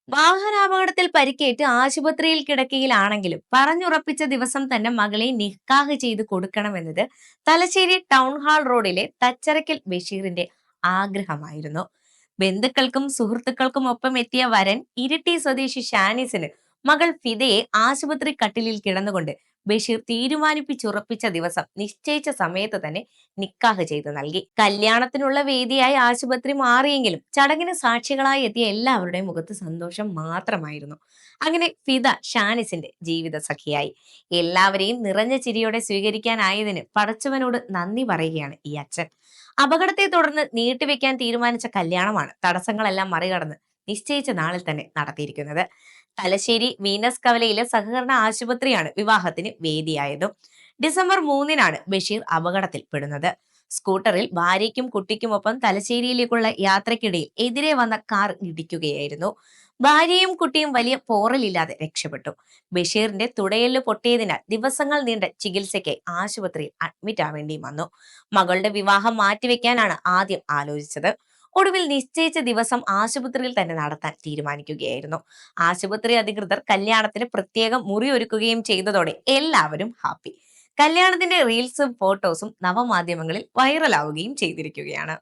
വാഹനാപകടത്തിൽ പരിക്കേറ്റ് ആശുപത്രിയിൽ കിടക്കയിലാണെങ്കിലും പറഞ്ഞുറപ്പിച്ച ദിവസം തന്നെ മകളെ നിക്കാഹ് ചെയ്ത് കൊടുക്കണമെന്നത് തലശ്ശേരി ടൗൺ ഹാൾ റോഡിലെ തച്ചറയ്ക്കൽ ബഷീറിന്റെ ആഗ്രഹമായിരുന്നു. ബന്ധുക്കൾക്കും സുഹൃത്തുക്കൾക്കും ഒപ്പം എത്തിയ വരൻ ഇരിട്ടി സ്വദേശി ഷാനിസിന് മകൾ ഫിദയെ ആശുപത്രി കട്ടിലിൽ കിടന്നുകൊണ്ട് ബഷീർ തീരുമാനിപ്പിച്ചുറപ്പിച്ച ദിവസം നിശ്ചയിച്ച സമയത്ത് തന്നെ നിക്കാഹ് ചെയ്തു നൽകി. കല്യാണത്തിനുള്ള വേദിയായി ആശുപത്രി മാറിയെങ്കിലും ചടങ്ങിന് സാക്ഷികളായി എത്തിയ എല്ലാവരുടെയും മുഖത്ത് സന്തോഷം മാത്രമായിരുന്നു. അങ്ങനെ ഫിദ ഷാനിസിന്റെ ജീവിത സഖിയായി. എല്ലാവരെയും നിറഞ്ഞ ചിരിയോടെ സ്വീകരിക്കാനായതിന് പടച്ചവനോട് നന്ദി പറയുകയാണ് ഈ അച്ഛൻ. അപകടത്തെ തുടർന്ന് നീട്ടിവെക്കാൻ തീരുമാനിച്ച കല്യാണമാണ് തടസ്സങ്ങളെല്ലാം മറികടന്ന് നിശ്ചയിച്ച നാളിൽ തന്നെ നടത്തിയിരിക്കുന്നത്. തലശ്ശേരി വീനസ് കവലയിലെ സഹകരണ ആശുപത്രിയാണ് വിവാഹത്തിന് വേദിയായത്. ഡിസംബർ 3-നാണ് ബഷീർ അപകടത്തിൽപ്പെടുന്നത്. സ്കൂട്ടറിൽ ഭാര്യയ്ക്കും കുട്ടിക്കുമൊപ്പം തലശ്ശേരിയിലേക്കുള്ള യാത്രക്കിടയിൽ എതിരെ വന്ന കാർ ഇടിക്കുകയായിരുന്നു. ഭാര്യയും കുട്ടിയും വലിയ പോറലില്ലാതെ രക്ഷപ്പെട്ടു. ബഷീറിന്റെ തുടയെല്ല് പൊട്ടിയതിനാൽ ദിവസങ്ങൾ നീണ്ട ചികിത്സയ്ക്ക് ആശുപത്രിയിൽ അഡ്മിറ്റ് ആവേണ്ടിയും വന്നു. മകളുടെ വിവാഹം മാറ്റിവെക്കാനാണ് ആദ്യം ആലോചിച്ചത്. ഒടുവിൽ നിശ്ചയിച്ച ദിവസം ആശുപത്രിയിൽ തന്നെ നടത്താൻ തീരുമാനിക്കുകയായിരുന്നു. ആശുപത്രി അധികൃതർ കല്യാണത്തിന് പ്രത്യേകം മുറി ഒരുക്കുകയും ചെയ്തതോടെ എല്ലാവരും ഹാപ്പി. കല്യാണത്തിന്റെ റീൽസും ഫോട്ടോസും നവമാധ്യമങ്ങളിൽ വൈറലാവുകയും ചെയ്തിരിക്കുകയാണ്.